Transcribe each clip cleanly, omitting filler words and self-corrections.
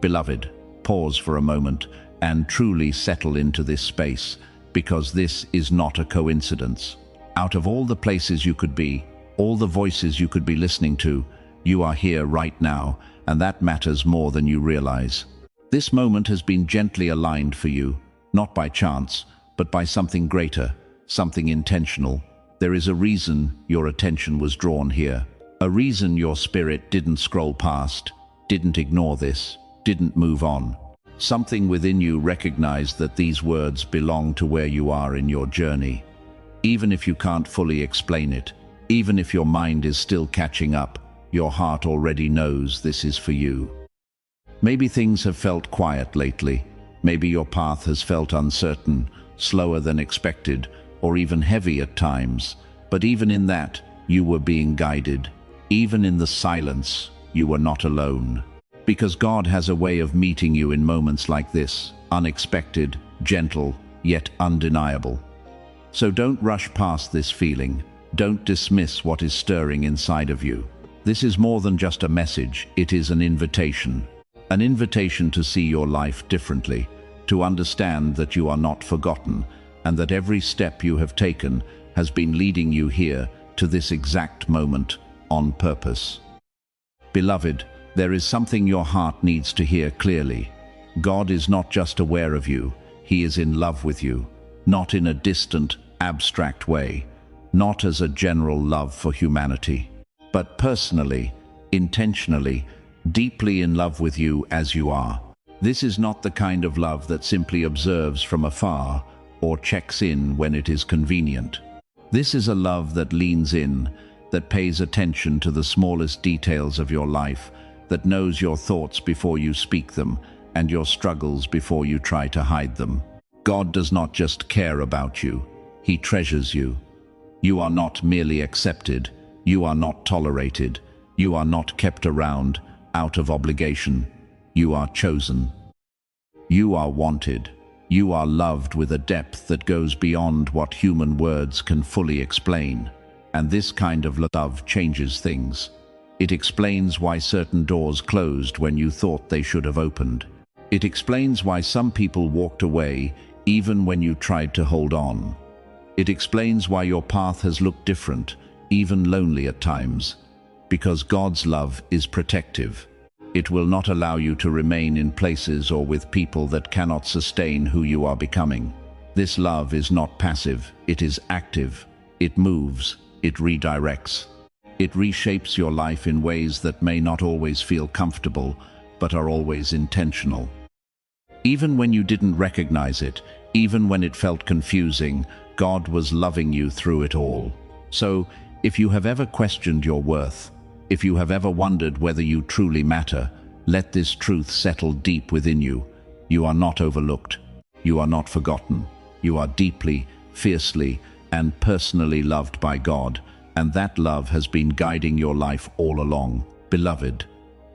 Beloved, pause for a moment and truly settle into this space, because this is not a coincidence. Out of all the places you could be, all the voices you could be listening to, you are here right now, and that matters more than you realize. This moment has been gently aligned for you, not by chance, but by something greater, something intentional. There is a reason your attention was drawn here, a reason your spirit didn't scroll past, didn't ignore this, didn't move on. Something within you recognized that these words belong to where you are in your journey. Even if you can't fully explain it, even if your mind is still catching up, your heart already knows this is for you. Maybe things have felt quiet lately. Maybe your path has felt uncertain, slower than expected, or even heavy at times. But even in that, you were being guided. Even in the silence, you were not alone. Because God has a way of meeting you in moments like this, unexpected, gentle, yet undeniable. So don't rush past this feeling. Don't dismiss what is stirring inside of you. This is more than just a message, it is an invitation. An invitation to see your life differently, to understand that you are not forgotten, and that every step you have taken has been leading you here to this exact moment on purpose. Beloved, there is something your heart needs to hear clearly. God is not just aware of you, He is in love with you, not in a distant, abstract way, not as a general love for humanity, but personally, intentionally, deeply in love with you as you are. This is not the kind of love that simply observes from afar or checks in when it is convenient. This is a love that leans in, that pays attention to the smallest details of your life, that knows your thoughts before you speak them, and your struggles before you try to hide them. God does not just care about you, He treasures you. You are not merely accepted, you are not tolerated, you are not kept around out of obligation. You are chosen. You are wanted. You are loved with a depth that goes beyond what human words can fully explain. And this kind of love changes things. It explains why certain doors closed when you thought they should have opened. It explains why some people walked away even when you tried to hold on. It explains why your path has looked different, even lonely at times. Because God's love is protective. It will not allow you to remain in places or with people that cannot sustain who you are becoming. This love is not passive, it is active. It moves, it redirects. It reshapes your life in ways that may not always feel comfortable, but are always intentional. Even when you didn't recognize it, even when it felt confusing, God was loving you through it all. So, if you have ever questioned your worth, if you have ever wondered whether you truly matter, let this truth settle deep within you. You are not overlooked. You are not forgotten. You are deeply, fiercely, and personally loved by God, and that love has been guiding your life all along. Beloved,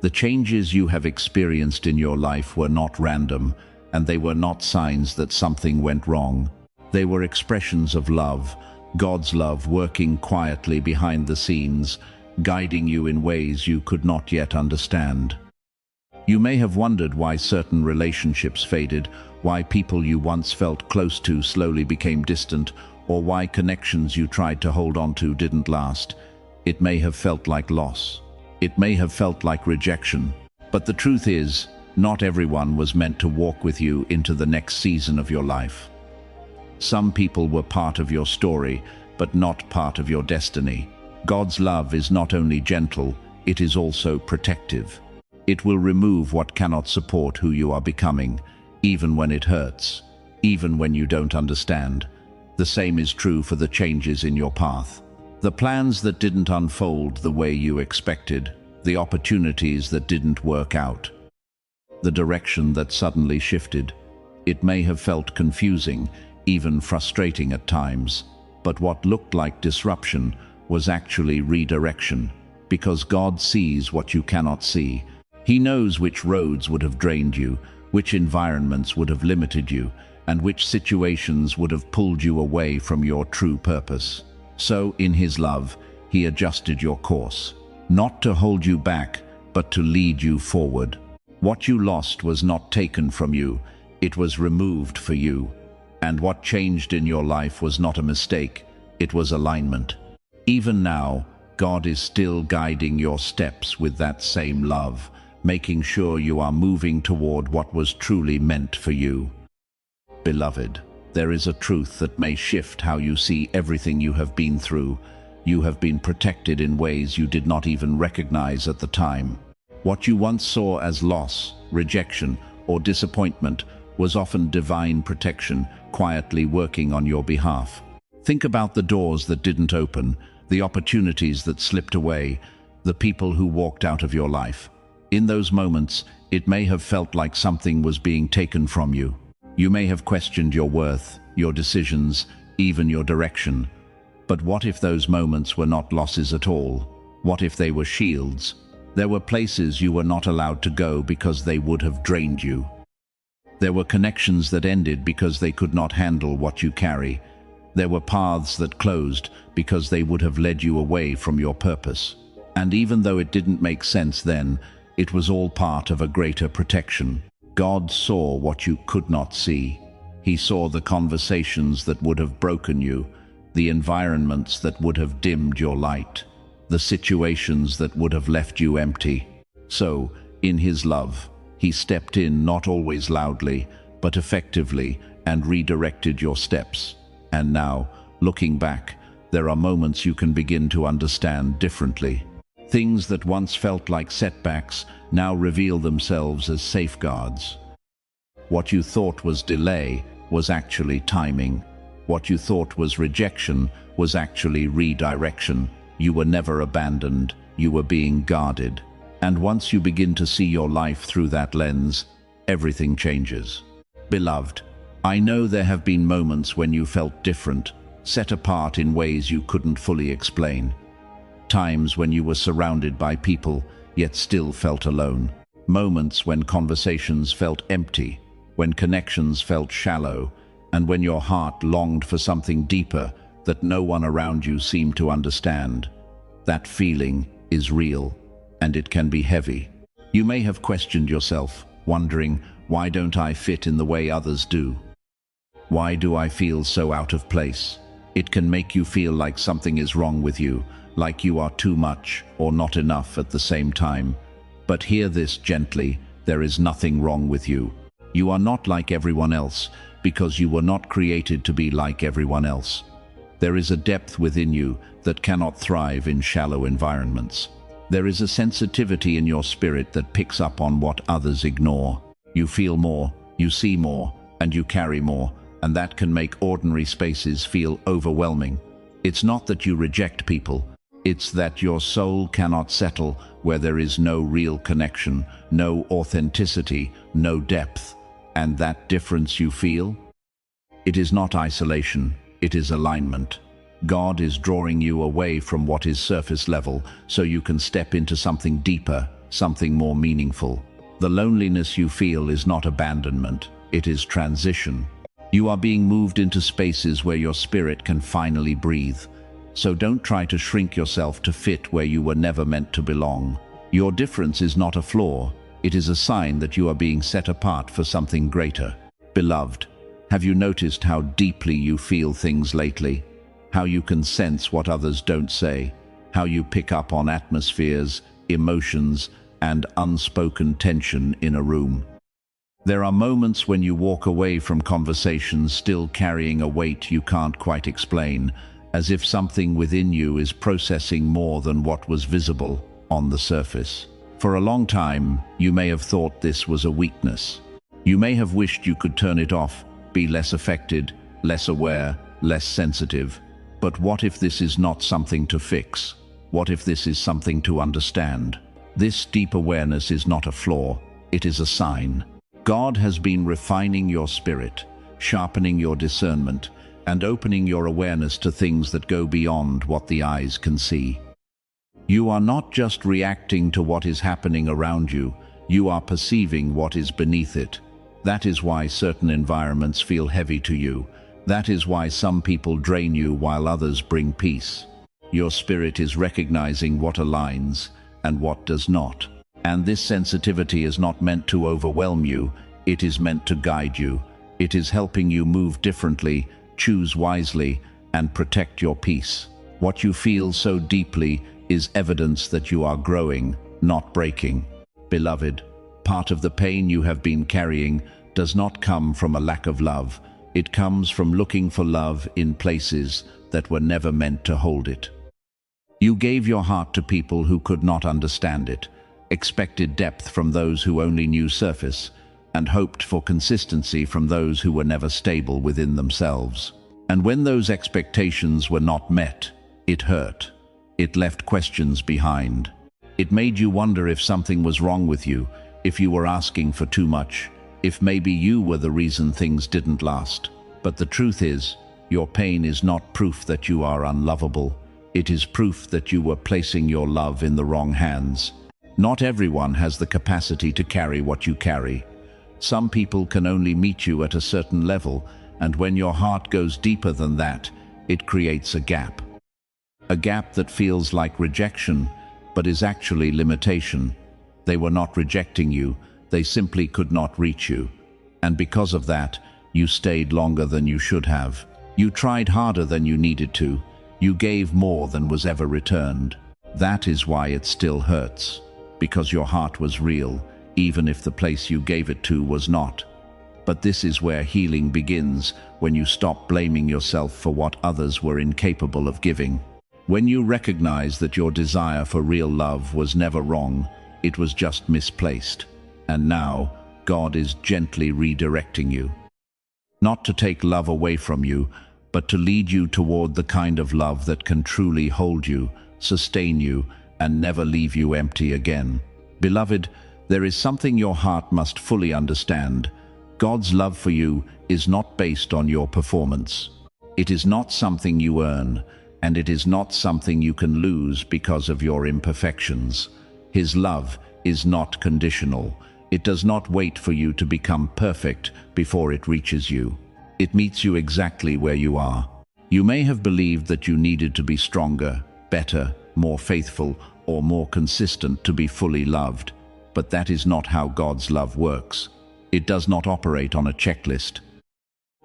the changes you have experienced in your life were not random, and they were not signs that something went wrong. They were expressions of love, God's love working quietly behind the scenes, guiding you in ways you could not yet understand. You may have wondered why certain relationships faded, why people you once felt close to slowly became distant, or why connections you tried to hold on to didn't last. It may have felt like loss. It may have felt like rejection. But the truth is, not everyone was meant to walk with you into the next season of your life. Some people were part of your story, but not part of your destiny. God's love is not only gentle, it is also protective. It will remove what cannot support who you are becoming, even when it hurts, even when you don't understand. The same is true for the changes in your path. The plans that didn't unfold the way you expected, the opportunities that didn't work out, the direction that suddenly shifted. It may have felt confusing, even frustrating at times, but what looked like disruption was actually redirection, because God sees what you cannot see. He knows which roads would have drained you, which environments would have limited you, and which situations would have pulled you away from your true purpose. So, in His love, He adjusted your course, not to hold you back, but to lead you forward. What you lost was not taken from you, it was removed for you. And what changed in your life was not a mistake, it was alignment. Even now, God is still guiding your steps with that same love, making sure you are moving toward what was truly meant for you. Beloved, there is a truth that may shift how you see everything you have been through. You have been protected in ways you did not even recognize at the time. What you once saw as loss, rejection, or disappointment was often divine protection quietly working on your behalf. Think about the doors that didn't open, the opportunities that slipped away, the people who walked out of your life. In those moments, it may have felt like something was being taken from you. You may have questioned your worth, your decisions, even your direction. But what if those moments were not losses at all? What if they were shields? There were places you were not allowed to go because they would have drained you. There were connections that ended because they could not handle what you carry. There were paths that closed because they would have led you away from your purpose. And even though it didn't make sense then, it was all part of a greater protection. God saw what you could not see. He saw the conversations that would have broken you, the environments that would have dimmed your light, the situations that would have left you empty. So, in His love, He stepped in not always loudly, but effectively, and redirected your steps. And now, looking back, there are moments you can begin to understand differently. Things that once felt like setbacks now reveal themselves as safeguards. What you thought was delay was actually timing. What you thought was rejection was actually redirection. You were never abandoned, you were being guarded. And once you begin to see your life through that lens, everything changes. Beloved, I know there have been moments when you felt different, set apart in ways you couldn't fully explain. Times when you were surrounded by people, yet still felt alone. Moments when conversations felt empty, when connections felt shallow, and when your heart longed for something deeper that no one around you seemed to understand. That feeling is real, and it can be heavy. You may have questioned yourself, wondering, why don't I fit in the way others do? Why do I feel so out of place? It can make you feel like something is wrong with you, like you are too much or not enough at the same time. But hear this gently, there is nothing wrong with you. You are not like everyone else, because you were not created to be like everyone else. There is a depth within you that cannot thrive in shallow environments. There is a sensitivity in your spirit that picks up on what others ignore. You feel more, you see more, and you carry more, and that can make ordinary spaces feel overwhelming. It's not that you reject people, it's that your soul cannot settle where there is no real connection, no authenticity, no depth. And that difference you feel? It is not isolation, it is alignment. God is drawing you away from what is surface level so you can step into something deeper, something more meaningful. The loneliness you feel is not abandonment, it is transition. You are being moved into spaces where your spirit can finally breathe. So don't try to shrink yourself to fit where you were never meant to belong. Your difference is not a flaw, it is a sign that you are being set apart for something greater. Beloved, have you noticed how deeply you feel things lately? How you can sense what others don't say? How you pick up on atmospheres, emotions, and unspoken tension in a room? There are moments when you walk away from conversations still carrying a weight you can't quite explain, as if something within you is processing more than what was visible on the surface. For a long time, you may have thought this was a weakness. You may have wished you could turn it off, be less affected, less aware, less sensitive. But what if this is not something to fix? What if this is something to understand? This deep awareness is not a flaw, it is a sign. God has been refining your spirit, sharpening your discernment, and opening your awareness to things that go beyond what the eyes can see. You are not just reacting to what is happening around you, you are perceiving what is beneath it. That is why certain environments feel heavy to you. That is why some people drain you while others bring peace. Your spirit is recognizing what aligns and what does not. And this sensitivity is not meant to overwhelm you, it is meant to guide you. It is helping you move differently, choose wisely, and protect your peace. What you feel so deeply is evidence that you are growing, not breaking. Beloved, part of the pain you have been carrying does not come from a lack of love. It comes from looking for love in places that were never meant to hold it. You gave your heart to people who could not understand it, expected depth from those who only knew surface, and hoped for consistency from those who were never stable within themselves. And when those expectations were not met, it hurt. It left questions behind. It made you wonder if something was wrong with you, if you were asking for too much, if maybe you were the reason things didn't last. But the truth is, your pain is not proof that you are unlovable. It is proof that you were placing your love in the wrong hands. Not everyone has the capacity to carry what you carry. Some people can only meet you at a certain level, and when your heart goes deeper than that, it creates a gap. A gap that feels like rejection, but is actually limitation. They were not rejecting you, they simply could not reach you. And because of that, you stayed longer than you should have. You tried harder than you needed to. You gave more than was ever returned. That is why it still hurts. Because your heart was real, even if the place you gave it to was not. But this is where healing begins, when you stop blaming yourself for what others were incapable of giving. When you recognize that your desire for real love was never wrong, it was just misplaced. And now, God is gently redirecting you. Not to take love away from you, but to lead you toward the kind of love that can truly hold you, sustain you, and never leave you empty again. Beloved, there is something your heart must fully understand. God's love for you is not based on your performance. It is not something you earn, and it is not something you can lose because of your imperfections. His love is not conditional. It does not wait for you to become perfect before it reaches you. It meets you exactly where you are. You may have believed that you needed to be stronger, better, more faithful, or more consistent to be fully loved. But that is not how God's love works. It does not operate on a checklist.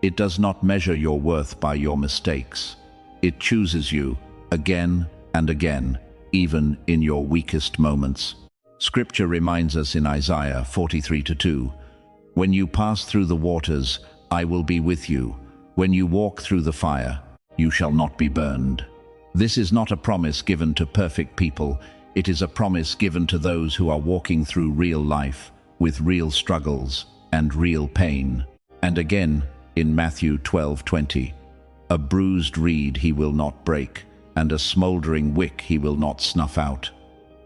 It does not measure your worth by your mistakes. It chooses you again and again, even in your weakest moments. Scripture reminds us in Isaiah 43:2, "When you pass through the waters, I will be with you. When you walk through the fire, you shall not be burned." This is not a promise given to perfect people. It is a promise given to those who are walking through real life, with real struggles and real pain. And again, in Matthew 12:20, "A bruised reed he will not break, and a smoldering wick he will not snuff out."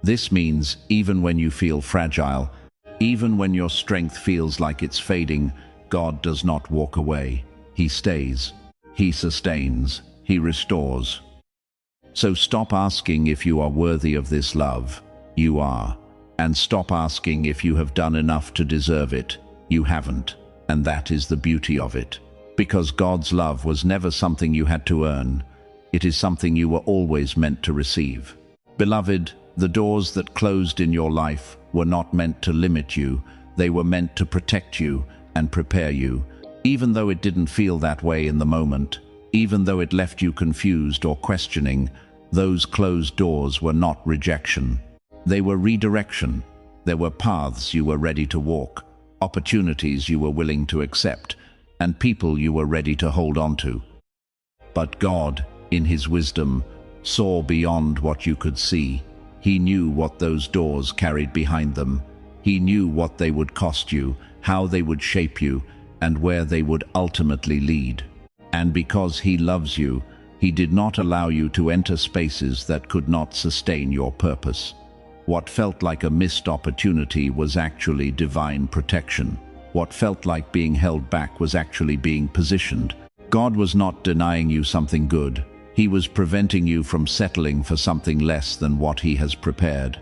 This means even when you feel fragile, even when your strength feels like it's fading, God does not walk away. He stays. He sustains. He restores. So stop asking if you are worthy of this love. You are. And stop asking if you have done enough to deserve it. You haven't. And that is the beauty of it. Because God's love was never something you had to earn. It is something you were always meant to receive. Beloved, the doors that closed in your life were not meant to limit you. They were meant to protect you and prepare you. Even though it didn't feel that way in the moment, even though it left you confused or questioning, those closed doors were not rejection. They were redirection. There were paths you were ready to walk, opportunities you were willing to accept, and people you were ready to hold on to. But God, in His wisdom, saw beyond what you could see. He knew what those doors carried behind them. He knew what they would cost you, how they would shape you, and where they would ultimately lead. And because He loves you, He did not allow you to enter spaces that could not sustain your purpose. What felt like a missed opportunity was actually divine protection. What felt like being held back was actually being positioned. God was not denying you something good. He was preventing you from settling for something less than what He has prepared.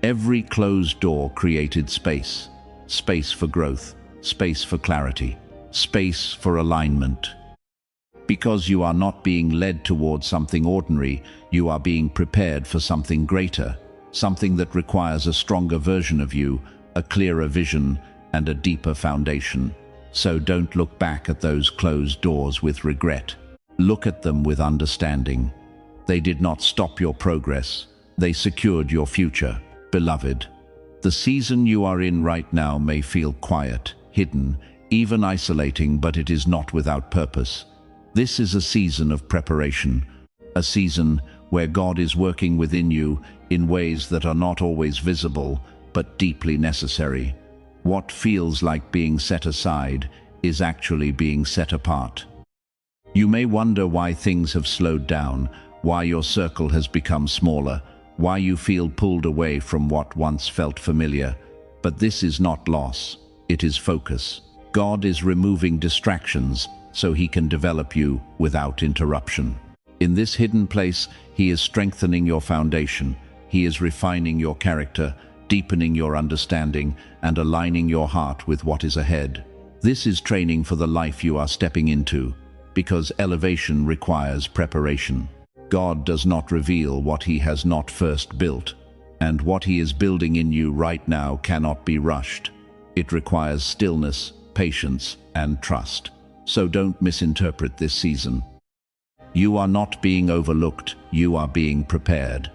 Every closed door created space. Space for growth, space for clarity, space for alignment. Because you are not being led towards something ordinary, you are being prepared for something greater. something that requires a stronger version of you, a clearer vision, and a deeper foundation. So don't look back at those closed doors with regret. Look at them with understanding. They did not stop your progress. They secured your future. Beloved, the season you are in right now may feel quiet, hidden, even isolating, but it is not without purpose. This is a season of preparation, a season where God is working within you in ways that are not always visible, but deeply necessary. What feels like being set aside is actually being set apart. You may wonder why things have slowed down, why your circle has become smaller, why you feel pulled away from what once felt familiar. But this is not loss, it is focus. God is removing distractions so He can develop you without interruption. In this hidden place, He is strengthening your foundation. He is refining your character, deepening your understanding, and aligning your heart with what is ahead. This is training for the life you are stepping into, because elevation requires preparation. God does not reveal what He has not first built, and what He is building in you right now cannot be rushed. It requires stillness, patience, and trust. So don't misinterpret this season. You are not being overlooked, you are being prepared.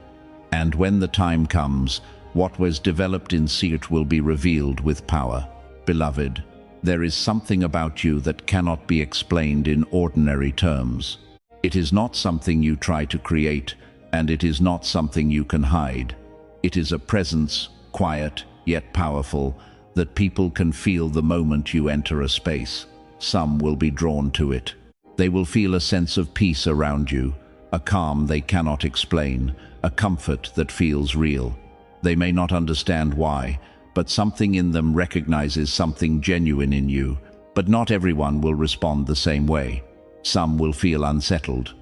And when the time comes, what was developed in secret will be revealed with power. Beloved, there is something about you that cannot be explained in ordinary terms. It is not something you try to create, and it is not something you can hide. It is a presence, quiet yet powerful, that people can feel the moment you enter a space. Some will be drawn to it. They will feel a sense of peace around you, a calm they cannot explain, a comfort that feels real. They may not understand why, but something in them recognizes something genuine in you. But not everyone will respond the same way. Some will feel unsettled.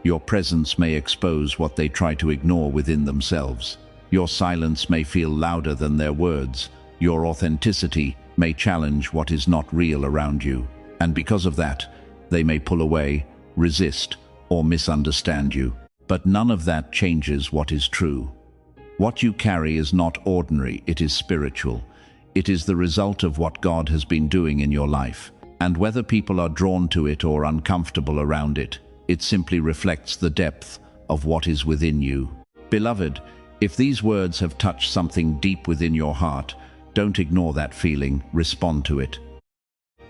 Your presence may expose what they try to ignore within themselves. Your silence may feel louder than their words. Your authenticity may challenge what is not real around you. And because of that, they may pull away, resist, or misunderstand you. But none of that changes what is true. What you carry is not ordinary, it is spiritual. It is the result of what God has been doing in your life. And whether people are drawn to it or uncomfortable around it, it simply reflects the depth of what is within you. Beloved, if these words have touched something deep within your heart, don't ignore that feeling, respond to it.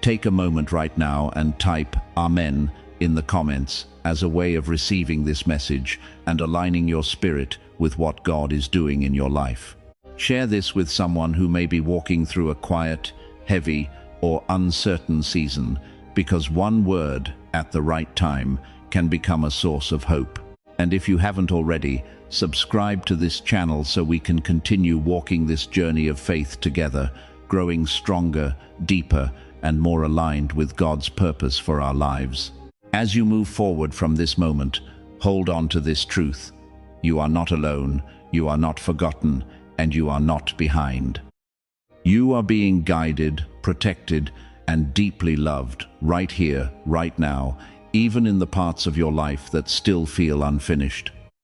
Take a moment right now and type Amen in the comments as a way of receiving this message and aligning your spirit with what God is doing in your life. Share this with someone who may be walking through a quiet, heavy, or uncertain season, because one word at the right time can become a source of hope. And if you haven't already, subscribe to this channel so we can continue walking this journey of faith together, growing stronger, deeper, and more aligned with God's purpose for our lives. As you move forward from this moment, hold on to this truth. You are not alone, you are not forgotten, and you are not behind. You are being guided, protected, and deeply loved right here, right now, even in the parts of your life that still feel unfinished.